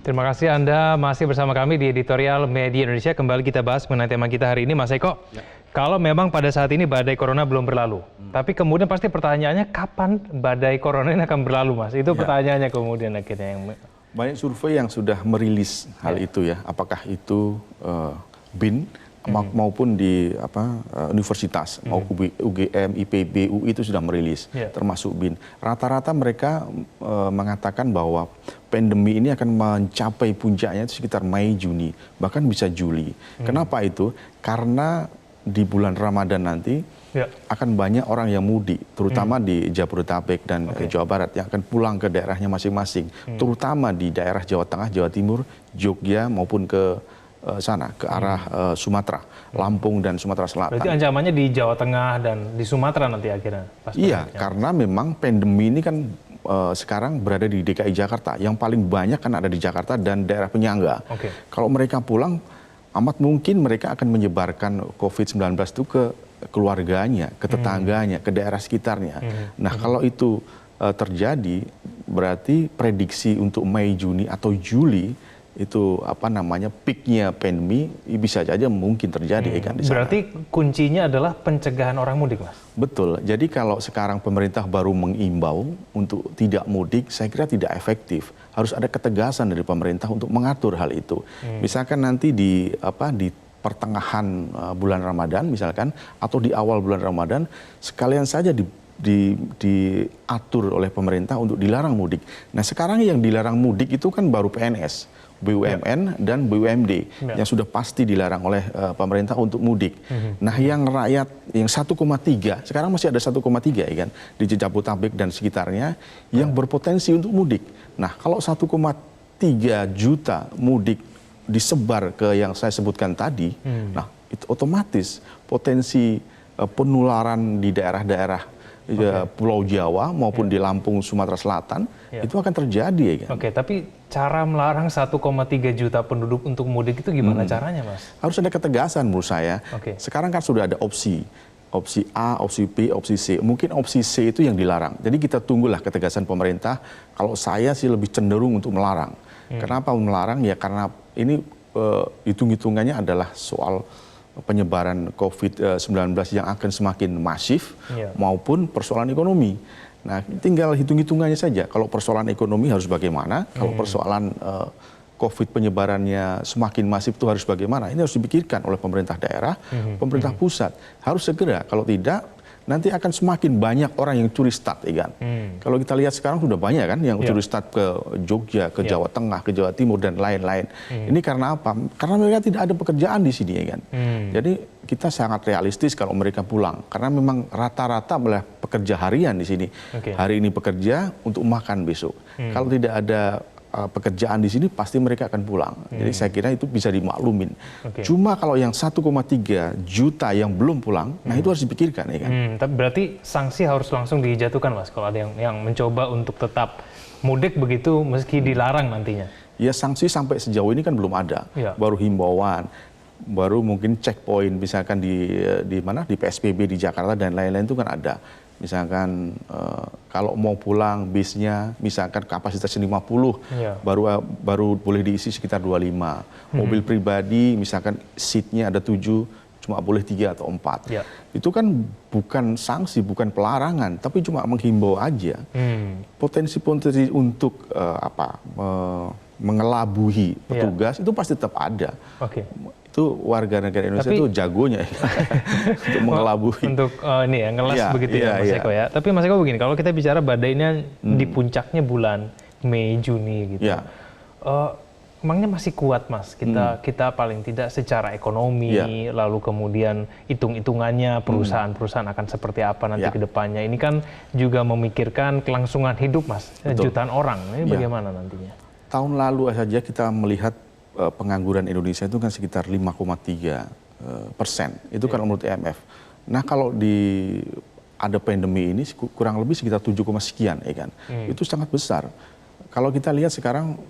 Terima kasih Anda masih bersama kami di Editorial Media Indonesia. Kembali kita bahas mengenai tema kita hari ini, Mas Eko. Ya. Kalau memang pada saat ini badai corona belum berlalu, tapi kemudian pasti pertanyaannya kapan badai corona ini akan berlalu, Mas? Itu pertanyaannya kemudian akhirnya yang... Banyak survei yang sudah merilis hal itu ya. Apakah itu BIN maupun di universitas, mau UGM, IPB, UI itu sudah merilis, termasuk BIN. Rata-rata mereka mengatakan bahwa pandemi ini akan mencapai puncaknya itu sekitar Mei, Juni, bahkan bisa Juli. Kenapa itu? Karena di bulan Ramadan nanti akan banyak orang yang mudik, terutama di Jabodetabek dan Jawa Barat yang akan pulang ke daerahnya masing-masing, terutama di daerah Jawa Tengah, Jawa Timur, Jogja maupun ke sana, ke arah Sumatera, Lampung dan Sumatera Selatan. Berarti ancamannya di Jawa Tengah dan di Sumatera nanti akhirnya? Iya, karena memang pandemi ini kan sekarang berada di DKI Jakarta. Yang paling banyak kan ada di Jakarta dan daerah penyangga. Kalau mereka pulang, amat mungkin mereka akan menyebarkan COVID-19 itu ke keluarganya, ke tetangganya, ke daerah sekitarnya. Nah, kalau itu terjadi, berarti prediksi untuk Mei, Juni atau Juli itu peaknya pandemi bisa saja mungkin terjadi kan di sana. Berarti kuncinya adalah pencegahan orang mudik, Mas? Betul. Jadi kalau sekarang pemerintah baru mengimbau untuk tidak mudik, saya kira tidak efektif. Harus ada ketegasan dari pemerintah untuk mengatur hal itu. Misalkan nanti di pertengahan bulan Ramadan misalkan atau di awal bulan Ramadan sekalian saja diatur oleh pemerintah untuk dilarang mudik. Nah, sekarang yang dilarang mudik itu kan baru PNS. BUMN dan BUMD yang sudah pasti dilarang oleh pemerintah untuk mudik. Nah, yang rakyat yang 1,3 sekarang masih ada 1,3 ya kan di Jabodetabek dan sekitarnya yang berpotensi untuk mudik. Nah, kalau 1,3 juta mudik disebar ke yang saya sebutkan tadi, nah itu otomatis potensi penularan di daerah-daerah Pulau Jawa maupun di Lampung, Sumatera Selatan itu akan terjadi ya kan. Tapi cara melarang 1,3 juta penduduk untuk mudik itu gimana caranya, Mas? Harus ada ketegasan menurut saya. Sekarang kan sudah ada opsi A, opsi B, opsi C. Mungkin opsi C itu yang dilarang. Jadi kita tunggulah ketegasan pemerintah. Kalau saya sih lebih cenderung untuk melarang. Kenapa melarang? Ya karena ini hitung-hitungannya adalah soal penyebaran COVID-19 yang akan semakin masif maupun persoalan ekonomi. Nah, tinggal hitung-hitungannya saja. Kalau persoalan ekonomi harus bagaimana, kalau persoalan COVID penyebarannya semakin masif itu harus bagaimana. Ini harus dipikirkan oleh pemerintah daerah, pemerintah pusat. Harus segera, kalau tidak nanti akan semakin banyak orang yang curi start, ya kan? Kalau kita lihat sekarang sudah banyak kan yang curi start ke Jogja, ke Jawa Tengah, ke Jawa Timur dan lain-lain. Ini karena apa? Karena mereka tidak ada pekerjaan di sini, ya kan? Jadi kita sangat realistis kalau mereka pulang, karena memang rata-rata adalah pekerja harian di sini. Hari ini bekerja untuk makan besok. Kalau tidak ada pekerjaan di sini pasti mereka akan pulang. Jadi saya kira itu bisa dimaklumin. Cuma kalau yang 1,3 juta yang belum pulang, nah itu harus dipikirkan ya kan. Tapi berarti sanksi harus langsung dijatuhkan, Mas, kalau ada yang mencoba untuk tetap mudik begitu meski dilarang nantinya. Ya, sanksi sampai sejauh ini kan belum ada. Baru himbauan, baru mungkin checkpoint misalkan di mana di PSBB di Jakarta dan lain-lain itu kan ada. Misalkan kalau mau pulang bisnya misalkan kapasitasnya 50, baru boleh diisi sekitar 25. Mobil pribadi misalkan seatnya ada 7, cuma boleh 3 atau 4. Itu kan bukan sanksi, bukan pelarangan, tapi cuma menghimbau aja. Potensi-potensi untuk mengelabuhi petugas itu pasti tetap ada. Itu warga negara Indonesia itu jagonya untuk mengelabuhi. Untuk ngelas begitu ya, Mas Eko ya. Tapi Mas Eko begini, kalau kita bicara badainya di puncaknya bulan Mei, Juni gitu. Emangnya masih kuat, Mas? Kita paling tidak secara ekonomi, lalu kemudian hitung-hitungannya perusahaan-perusahaan akan seperti apa nanti ke depannya. Ini kan juga memikirkan kelangsungan hidup, Mas. Jutaan orang. Ini bagaimana nantinya? Tahun lalu saja kita melihat pengangguran Indonesia itu kan sekitar 5,3%. Itu kan menurut IMF. Nah, kalau ada pandemi ini kurang lebih sekitar 7, sekian, ya kan. Itu sangat besar. Kalau kita lihat sekarang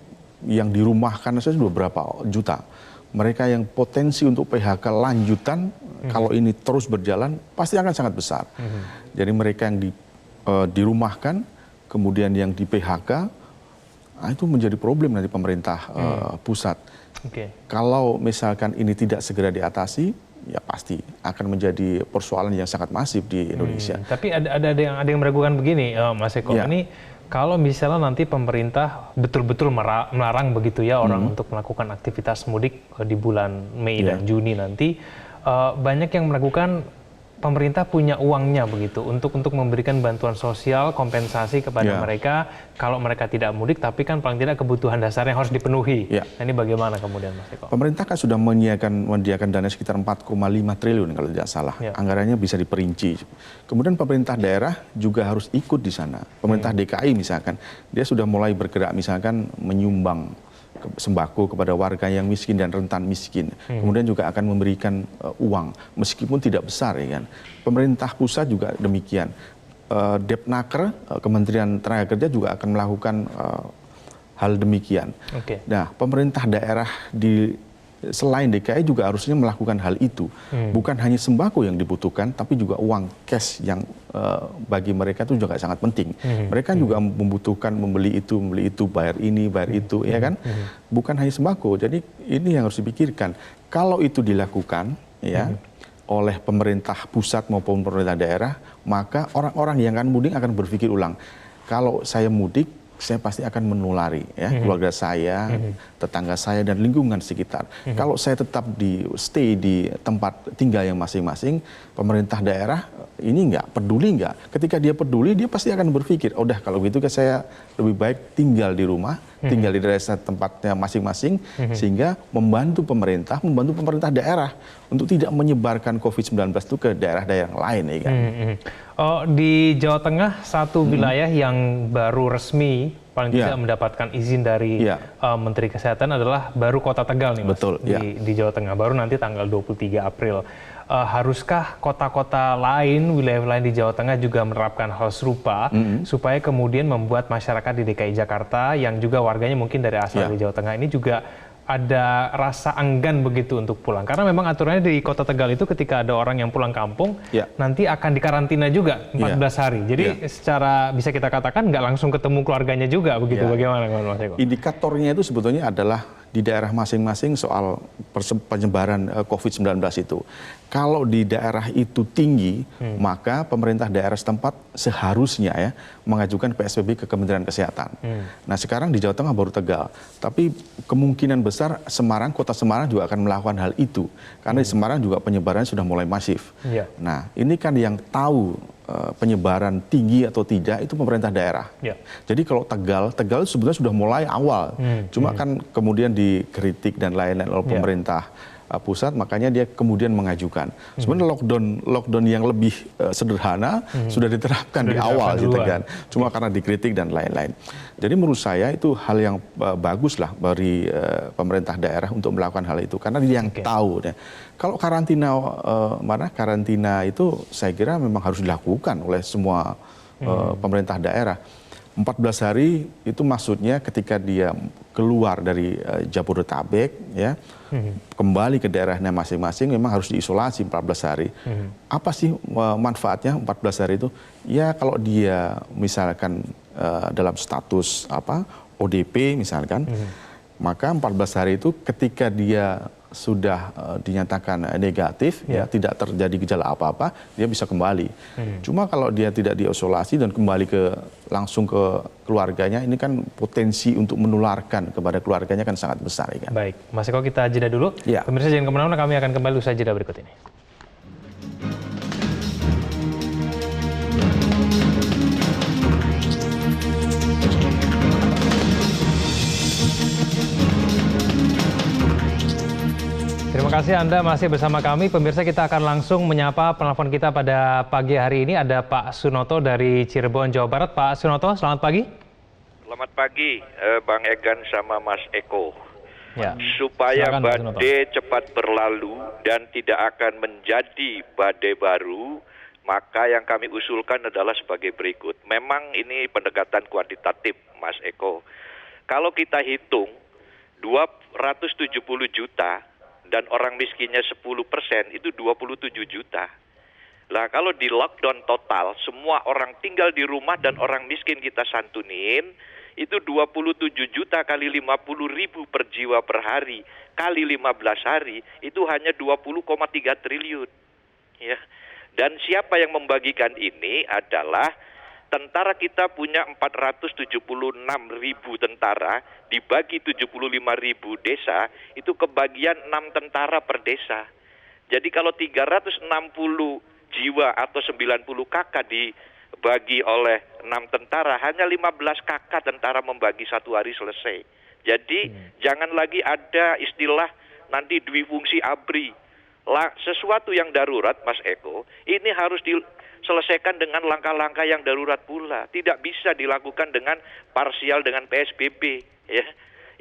yang dirumahkan saja sudah berapa juta. Mereka yang potensi untuk PHK lanjutan kalau ini terus berjalan pasti akan sangat besar. Jadi mereka yang dirumahkan, kemudian yang di PHK Nah, itu menjadi problem nanti pemerintah pusat. Kalau misalkan ini tidak segera diatasi, ya pasti akan menjadi persoalan yang sangat masif di Indonesia. Tapi ada yang meragukan begini, Mas Eko. Ini kalau misalnya nanti pemerintah betul-betul melarang begitu ya orang untuk melakukan aktivitas mudik di bulan Mei dan Juni nanti, banyak yang meragukan pemerintah punya uangnya begitu untuk memberikan bantuan sosial, kompensasi kepada mereka kalau mereka tidak mudik, tapi kan paling tidak kebutuhan dasarnya harus dipenuhi. Nah, ini bagaimana kemudian, Mas Eko? Pemerintah kan sudah menyediakan dana sekitar 4,5 triliun kalau tidak salah. Anggarannya bisa diperinci. Kemudian pemerintah daerah juga harus ikut di sana. Pemerintah DKI misalkan, dia sudah mulai bergerak misalkan menyumbang sembako kepada warga yang miskin dan rentan miskin. Kemudian juga akan memberikan uang, meskipun tidak besar ya kan. Pemerintah pusat juga demikian. Depnaker, Kementerian Tenaga Kerja juga akan melakukan hal demikian. Nah, pemerintah daerah selain DKI juga harusnya melakukan hal itu. Bukan hanya sembako yang dibutuhkan, tapi juga uang cash yang bagi mereka itu juga sangat penting. Mereka juga membutuhkan membeli itu, bayar ini, bayar itu, ya kan? Bukan hanya sembako. Jadi ini yang harus dipikirkan. Kalau itu dilakukan, ya, oleh pemerintah pusat maupun pemerintah daerah, maka orang-orang yang akan mudik akan berpikir ulang. Kalau saya mudik, saya pasti akan menulari ya keluarga saya, tetangga saya dan lingkungan sekitar. Kalau saya tetap stay di tempat tinggal yang masing-masing, pemerintah daerah ini peduli nggak? Ketika dia peduli, dia pasti akan berpikir, udah kalau gitu kan saya lebih baik tinggal di rumah, tinggal di daerah tempatnya masing-masing, sehingga membantu pemerintah daerah untuk tidak menyebarkan COVID-19 itu ke daerah-daerah lain. Ya kan? Di Jawa Tengah, satu wilayah yang baru resmi paling tidak mendapatkan izin dari Menteri Kesehatan adalah baru Kota Tegal nih, Mas. Betul, di Jawa Tengah, baru nanti tanggal 23 April. Haruskah kota-kota lain, wilayah-wilayah di Jawa Tengah juga menerapkan hal serupa supaya kemudian membuat masyarakat di DKI Jakarta yang juga warganya mungkin dari asal di Jawa Tengah ini juga ada rasa enggan begitu untuk pulang? Karena memang aturannya di Kota Tegal itu ketika ada orang yang pulang kampung, nanti akan dikarantina juga 14 hari. Jadi secara bisa kita katakan nggak langsung ketemu keluarganya juga begitu. Bagaimana Mas Eko? Indikatornya itu sebetulnya adalah di daerah masing-masing soal penyebaran COVID-19 itu. Kalau di daerah itu tinggi, maka pemerintah daerah setempat seharusnya mengajukan PSBB ke Kementerian Kesehatan. Nah sekarang di Jawa Tengah baru Tegal, tapi kemungkinan besar Kota Semarang juga akan melakukan hal itu. Karena di Semarang juga penyebarannya sudah mulai masif. Nah ini kan yang tahu penyebaran tinggi atau tidak itu pemerintah daerah. Jadi kalau Tegal sebetulnya sudah mulai awal, cuma kan kemudian dikritik dan lain-lain oleh pemerintah pusat, makanya dia kemudian mengajukan. Sebenarnya lockdown yang lebih sederhana sudah diterapkan di awal gitu kan. Cuma karena dikritik dan lain-lain. Jadi menurut saya itu hal yang bagus lah bagi pemerintah daerah untuk melakukan hal itu karena dia yang tahu. Kalau karantina itu saya kira memang harus dilakukan oleh semua pemerintah daerah. 14 hari itu maksudnya ketika dia keluar dari Jabodetabek kembali ke daerahnya masing-masing memang harus diisolasi 14 hari. Apa sih manfaatnya 14 hari itu? Ya kalau dia misalkan dalam status ODP misalkan, maka 14 hari itu ketika dia sudah dinyatakan negatif, tidak terjadi gejala apa-apa, dia bisa kembali. Cuma kalau dia tidak diisolasi dan kembali langsung ke keluarganya, ini kan potensi untuk menularkan kepada keluarganya kan sangat besar. Ya kan? Baik, Mas Eko kita jeda dulu. Pemirsa jangan kemana-mana, kami akan kembali usai jeda berikut ini. Terima kasih Anda masih bersama kami. Pemirsa, kita akan langsung menyapa penelpon kita pada pagi hari ini. Ada Pak Sunoto dari Cirebon, Jawa Barat. Pak Sunoto, selamat pagi. Selamat pagi, Bang Egan sama Mas Eko. Supaya silakan, badai cepat berlalu dan tidak akan menjadi badai baru, maka yang kami usulkan adalah sebagai berikut. Memang ini pendekatan kuantitatif, Mas Eko. Kalau kita hitung 270 juta, dan orang miskinnya 10% itu 27 juta. Lah kalau di lockdown total, semua orang tinggal di rumah dan orang miskin kita santunin, itu 27 juta kali 50 ribu per jiwa per hari kali 15 hari itu hanya 20,3 triliun. Ya. Dan siapa yang membagikan ini adalah tentara kita punya 476 ribu tentara, dibagi 75 ribu desa, itu kebagian 6 tentara per desa. Jadi kalau 360 jiwa atau 90 kakak dibagi oleh 6 tentara, hanya 15 kakak tentara membagi satu hari selesai. Jadi jangan lagi ada istilah nanti dwifungsi ABRI. Sesuatu yang darurat, Mas Eko, ini harus diselesaikan dengan langkah-langkah yang darurat pula. Tidak bisa dilakukan dengan parsial dengan PSBB. Ya.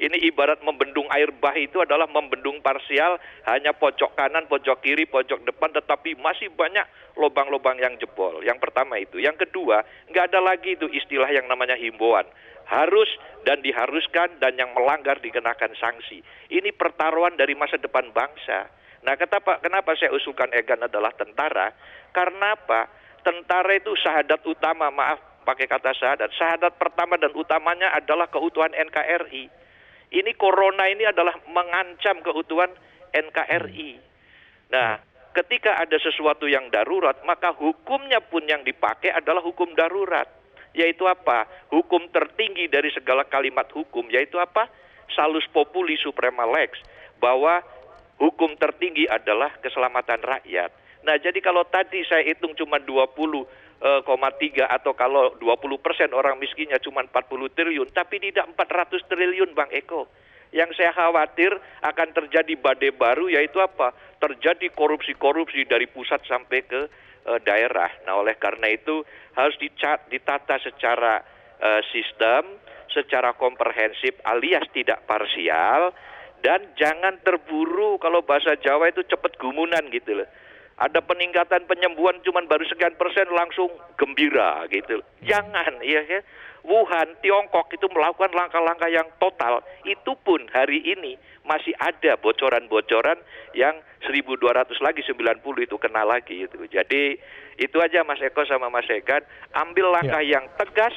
Ini ibarat membendung air bah itu adalah membendung parsial, hanya pojok kanan, pojok kiri, pojok depan, tetapi masih banyak lubang-lubang yang jebol. Yang pertama itu. Yang kedua, nggak ada lagi itu istilah yang namanya himbauan. Harus dan diharuskan dan yang melanggar dikenakan sanksi. Ini pertaruhan dari masa depan bangsa. Nah, kenapa saya usulkan Egan adalah tentara? Karena apa? Tentara itu syahadat utama, maaf pakai kata syahadat. Syahadat pertama dan utamanya adalah keutuhan NKRI. Ini corona ini adalah mengancam keutuhan NKRI. Nah, ketika ada sesuatu yang darurat, maka hukumnya pun yang dipakai adalah hukum darurat. Yaitu apa? Hukum tertinggi dari segala kalimat hukum, yaitu apa? Salus populi suprema lex. Bahwa hukum tertinggi adalah keselamatan rakyat. Nah, jadi kalau tadi saya hitung cuma 20,3 atau kalau 20% orang miskinnya cuma 40 triliun, tapi tidak 400 triliun, Bang Eko. Yang saya khawatir akan terjadi badai baru, yaitu apa? Terjadi korupsi-korupsi dari pusat sampai ke daerah. Nah, oleh karena itu harus ditata secara sistem, secara komprehensif alias tidak parsial. Dan jangan terburu, kalau bahasa Jawa itu cepat gumunan gitu loh. Ada peningkatan penyembuhan cuma baru sekian persen langsung gembira gitu. Jangan, ya kan? Wuhan, Tiongkok itu melakukan langkah-langkah yang total. Itu pun hari ini masih ada bocoran-bocoran yang 1.200 lagi, 90 itu kena lagi. Gitu. Jadi itu aja Mas Eko sama Mas Egan. Ambil langkah yang tegas,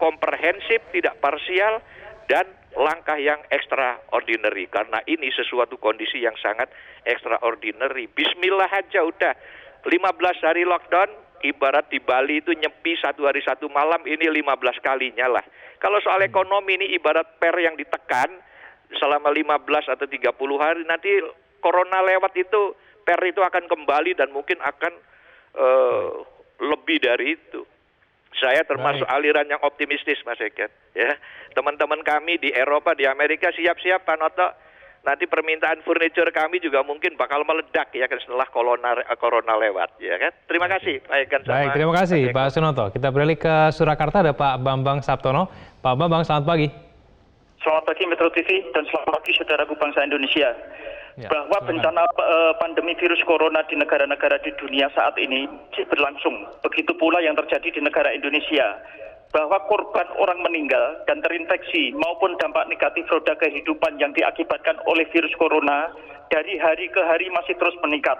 komprehensif, tidak parsial, dan langkah yang extraordinary, karena ini sesuatu kondisi yang sangat extraordinary. Bismillah aja udah 15 hari lockdown, ibarat di Bali itu nyepi 1 hari 1 malam, ini 15 kalinya lah. Kalau soal ekonomi ini ibarat per yang ditekan selama 15 atau 30 hari, nanti corona lewat itu per itu akan kembali dan mungkin akan lebih dari itu. Saya termasuk aliran yang optimistis, Mas Egan. Ya, teman-teman kami di Eropa, di Amerika siap-siap, Pak Noto. Nanti permintaan furniture kami juga mungkin bakal meledak ya kan setelah corona lewat, ya kan. Terima kasih, Pak Egan. Baik, terima kasih, Pak Sunoto. Kita beralih ke Surakarta, ada Pak Bambang Saptono. Pak Bambang, selamat pagi. Selamat pagi Metro TV dan selamat pagi saudaraku bangsa Indonesia. Bahwa bencana pandemi virus corona di negara-negara di dunia saat ini masih berlangsung. Begitu pula yang terjadi di negara Indonesia. Bahwa korban orang meninggal dan terinfeksi maupun dampak negatif roda kehidupan yang diakibatkan oleh virus corona dari hari ke hari masih terus meningkat.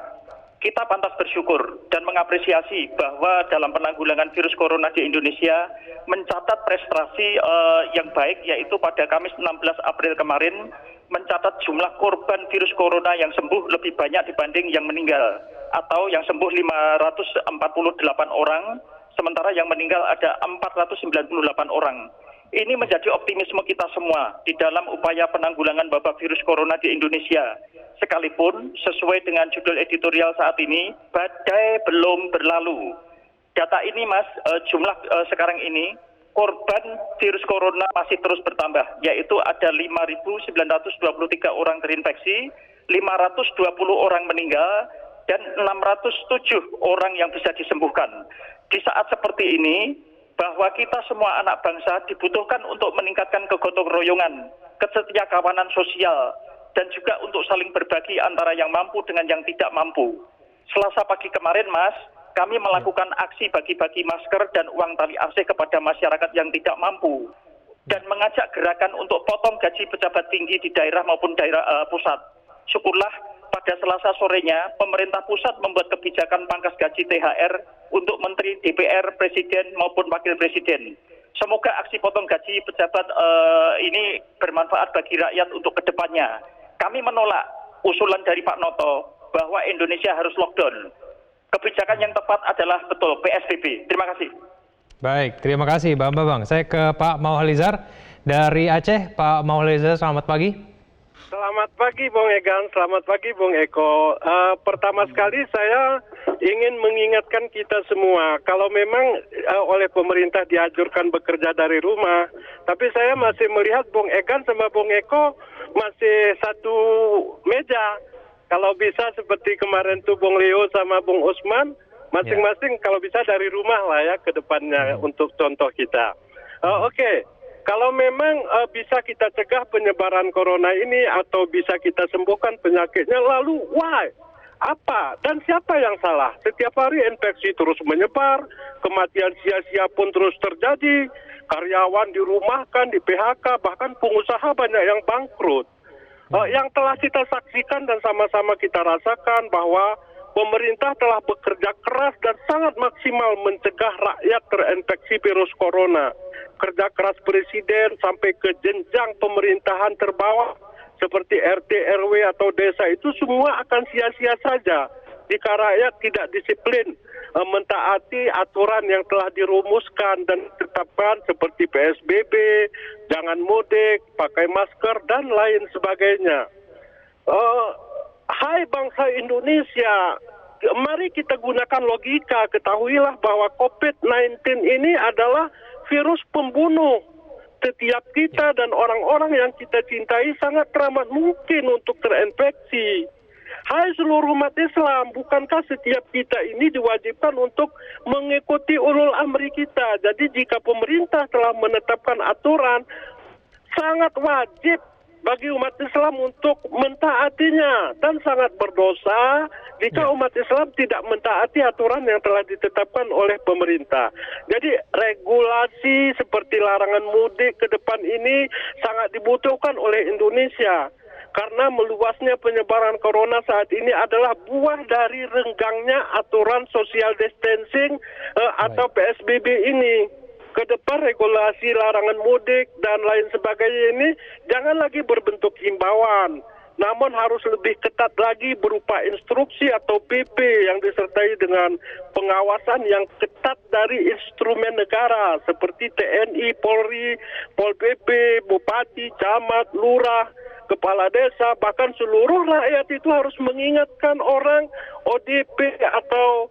Kita pantas bersyukur dan mengapresiasi bahwa dalam penanggulangan virus corona di Indonesia mencatat prestasi yang baik, yaitu pada Kamis 16 April kemarin mencatat jumlah korban virus corona yang sembuh lebih banyak dibanding yang meninggal, atau yang sembuh 548 orang, sementara yang meninggal ada 498 orang. Ini menjadi optimisme kita semua di dalam upaya penanggulangan wabah virus corona di Indonesia. Sekalipun sesuai dengan judul editorial saat ini, badai belum berlalu. Data ini Mas, jumlah sekarang ini korban virus corona masih terus bertambah, yaitu ada 5.923 orang terinfeksi, 520 orang meninggal, dan 607 orang yang bisa disembuhkan. Di saat seperti ini, bahwa kita semua anak bangsa dibutuhkan untuk meningkatkan kegotong royongan, kesetiakawanan sosial, dan juga untuk saling berbagi antara yang mampu dengan yang tidak mampu. Selasa pagi kemarin, Mas, kami melakukan aksi bagi-bagi masker dan uang tali AC kepada masyarakat yang tidak mampu, dan mengajak gerakan untuk potong gaji pejabat tinggi di daerah maupun daerah pusat. Syukurlah pada Selasa sorenya, pemerintah pusat membuat kebijakan pangkas gaji THR untuk Menteri, DPR, Presiden maupun Wakil Presiden. Semoga aksi potong gaji pejabat ini bermanfaat bagi rakyat untuk kedepannya. Kami menolak usulan dari Pak Noto bahwa Indonesia harus lockdown. Kebijakan yang tepat adalah betul PSBB. Terima kasih. Baik, terima kasih Bang Bambang. Saya ke Pak Mauhalizar dari Aceh. Pak Mauhalizar, selamat pagi. Selamat pagi Bung Egan, selamat pagi Bung Eko. Pertama sekali saya ingin mengingatkan kita semua, kalau memang oleh pemerintah dianjurkan bekerja dari rumah, tapi saya masih melihat Bung Egan sama Bung Eko masih satu meja. Kalau bisa seperti kemarin tuh Bung Leo sama Bung Usman, masing-masing kalau bisa dari rumah lah ya ke depannya untuk contoh kita. Oke. Kalau memang bisa kita cegah penyebaran corona ini atau bisa kita sembuhkan penyakitnya, lalu why? Apa? Dan siapa yang salah? Setiap hari infeksi terus menyebar, kematian sia-sia pun terus terjadi, karyawan dirumahkan, di PHK, bahkan pengusaha banyak yang bangkrut. Yang telah kita saksikan dan sama-sama kita rasakan bahwa pemerintah telah bekerja keras dan sangat maksimal mencegah rakyat terinfeksi virus corona. Kerja keras presiden sampai ke jenjang pemerintahan terbawah seperti RT, RW atau desa itu semua akan sia-sia saja jika rakyat tidak disiplin mentaati aturan yang telah dirumuskan dan ditetapkan seperti PSBB, jangan mudik, pakai masker, dan lain sebagainya. Hai bangsa Indonesia, mari kita gunakan logika. Ketahuilah bahwa COVID-19 ini adalah virus pembunuh. Setiap kita dan orang-orang yang kita cintai sangat teramat mungkin untuk terinfeksi. Hai seluruh umat Islam, bukankah setiap kita ini diwajibkan untuk mengikuti ulul amri kita? Jadi jika pemerintah telah menetapkan aturan, sangat wajib bagi umat Islam untuk mentaatinya, dan sangat berdosa jika umat Islam tidak mentaati aturan yang telah ditetapkan oleh pemerintah. Jadi regulasi seperti larangan mudik ke depan ini sangat dibutuhkan oleh Indonesia, karena meluasnya penyebaran corona saat ini adalah buah dari renggangnya aturan social distancing atau PSBB ini. Ke depan regulasi larangan mudik dan lain sebagainya ini jangan lagi berbentuk himbauan, namun harus lebih ketat lagi berupa instruksi atau PP yang disertai dengan pengawasan yang ketat dari instrumen negara seperti TNI, Polri, Pol PP, Bupati, Camat, Lurah, Kepala Desa, bahkan seluruh rakyat itu harus mengingatkan orang ODP atau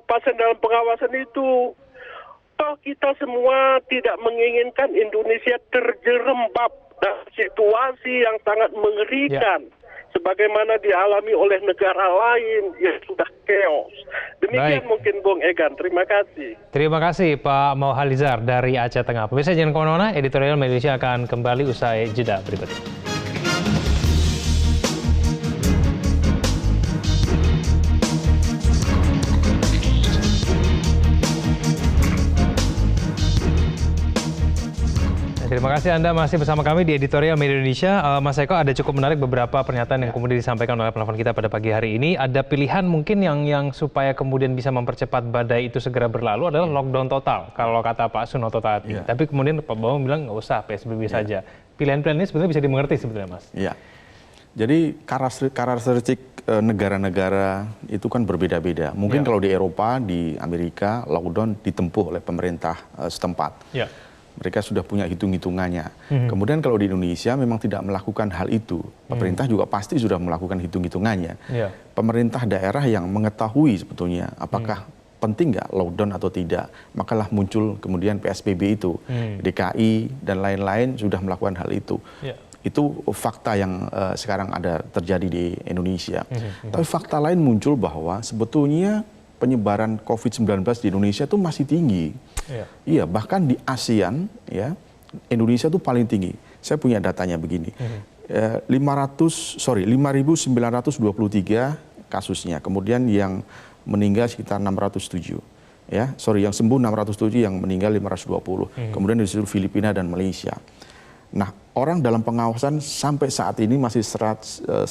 pasien dalam pengawasan itu. Toh kita semua tidak menginginkan Indonesia terjerembab dalam situasi yang sangat mengerikan, sebagaimana dialami oleh negara lain yang sudah chaos. Demikian mungkin Bung Egan, terima kasih. Terima kasih Pak Mauhalizar dari Aceh Tengah. Pemirsa jangan kemana-mana, editorial Indonesia akan kembali usai jeda berikut ini. Terima kasih Anda masih bersama kami di Editorial Media Indonesia. Mas Eko, ada cukup menarik beberapa pernyataan yang kemudian disampaikan oleh penelpon kita pada pagi hari ini. Ada pilihan mungkin yang supaya kemudian bisa mempercepat badai itu segera berlalu adalah lockdown total, kalau kata Pak Sunoto tadi. Tapi kemudian Pak Bambang bilang nggak usah, PSBB saja. Pilihan-pilihan ini sebenarnya bisa dimengerti sebetulnya, Mas. Iya. Jadi karakteristik negara-negara itu kan berbeda-beda. Mungkin kalau di Eropa, di Amerika, lockdown ditempuh oleh pemerintah setempat. Mereka sudah punya hitung-hitungannya. Kemudian kalau di Indonesia memang tidak melakukan hal itu. Pemerintah juga pasti sudah melakukan hitung-hitungannya. Pemerintah daerah yang mengetahui sebetulnya apakah penting nggak lockdown atau tidak. Makalah muncul kemudian PSBB itu. DKI dan lain-lain sudah melakukan hal itu. Itu fakta yang sekarang ada terjadi di Indonesia. Tapi fakta lain muncul bahwa sebetulnya penyebaran COVID-19 di Indonesia itu masih tinggi. Iya, bahkan di ASEAN ya, Indonesia itu paling tinggi. Saya punya datanya begini. 5.923 kasusnya. Kemudian yang meninggal sekitar 607. Ya, yang sembuh 607, yang meninggal 520. Kemudian di seluruh Filipina dan Malaysia. Nah, orang dalam pengawasan sampai saat ini masih 169.000,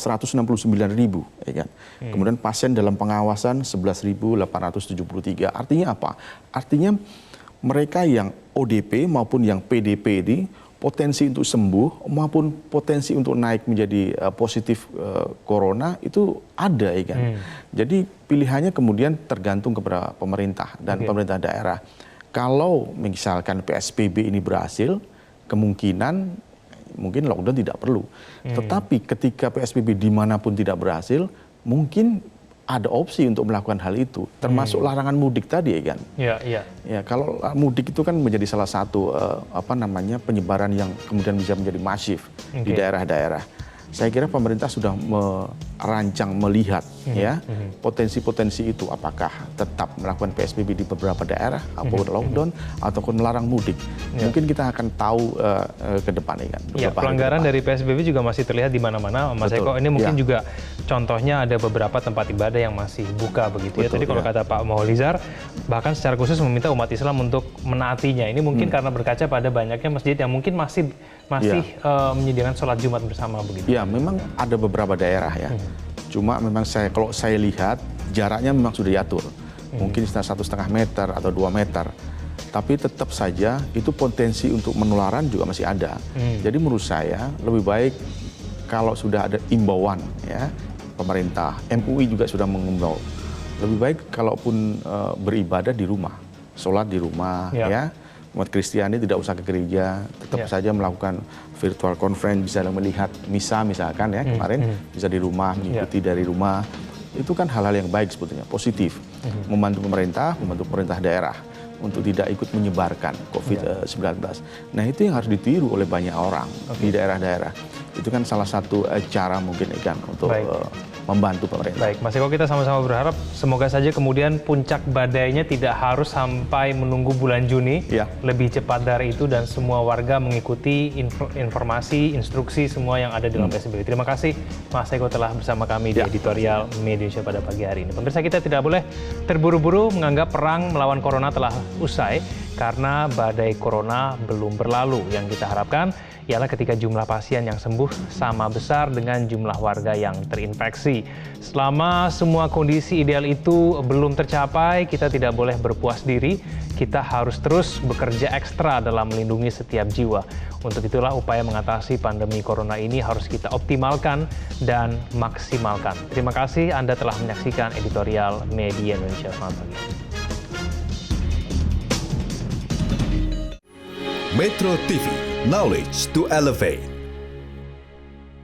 ya kan? Kemudian pasien dalam pengawasan 11.873. Artinya apa? Artinya mereka yang ODP maupun yang PDP ini potensi untuk sembuh maupun potensi untuk naik menjadi positif corona itu ada ya kan. Jadi pilihannya kemudian tergantung kepada pemerintah dan pemerintah daerah. Kalau misalkan PSBB ini berhasil, kemungkinan mungkin lockdown tidak perlu. Tetapi ketika PSBB dimanapun tidak berhasil, mungkin ada opsi untuk melakukan hal itu, termasuk larangan mudik tadi ya kan. Ya, kalau mudik itu kan menjadi salah satu penyebaran yang kemudian bisa menjadi masif di daerah-daerah. Saya kira pemerintah sudah merancang melihat ya potensi-potensi itu, apakah tetap melakukan PSBB di beberapa daerah ataupun lockdown ataupun melarang mudik. Mungkin kita akan tahu ke depan ya kan. Ya, pelanggaran dari PSBB juga masih terlihat di mana-mana, Mas Eko. Ini mungkin juga contohnya ada beberapa tempat ibadah yang masih buka begitu ya. Tadi kalau kata Pak Maulizar, bahkan secara khusus meminta umat Islam untuk menaatinya. Ini mungkin karena berkaca pada banyaknya masjid yang mungkin masih menyediakan sholat Jumat bersama begitu. Ya, memang ada beberapa daerah ya. Cuma memang kalau saya lihat jaraknya memang sudah diatur. Mungkin 1,5 meter atau 2 meter. Tapi tetap saja itu potensi untuk penularan juga masih ada. Jadi menurut saya lebih baik kalau sudah ada imbauan ya pemerintah, MUI juga sudah mengimbau. Lebih baik kalaupun beribadah di rumah, sholat di rumah ya. Umat Kristiani tidak usah ke gereja, tetap saja melakukan virtual conference, bisa melihat misa misalkan ya kemarin, bisa di rumah, mengikuti dari rumah. Itu kan hal-hal yang baik sebetulnya, positif. Membantu pemerintah daerah untuk tidak ikut menyebarkan COVID-19. Nah itu yang harus ditiru oleh banyak orang di daerah-daerah. Itu kan salah satu cara mungkin kan untuk membantu pemerintah. Baik, Mas Eko, kita sama-sama berharap semoga saja kemudian puncak badainya tidak harus sampai menunggu bulan Juni, lebih cepat dari itu dan semua warga mengikuti informasi, instruksi semua yang ada dalam PSBB. Terima kasih Mas Eko telah bersama kami di editorial Media Indonesia pada pagi hari ini. Pemirsa, kita tidak boleh terburu-buru menganggap perang melawan corona telah usai karena badai corona belum berlalu. Yang kita harapkan ialah ketika jumlah pasien yang sembuh sama besar dengan jumlah warga yang terinfeksi. Selama semua kondisi ideal itu belum tercapai, kita tidak boleh berpuas diri. Kita harus terus bekerja ekstra dalam melindungi setiap jiwa. Untuk itulah upaya mengatasi pandemi corona ini harus kita optimalkan dan maksimalkan. Terima kasih Anda telah menyaksikan editorial Media Indonesia. Selamat pagi. Metro TV, knowledge to elevate.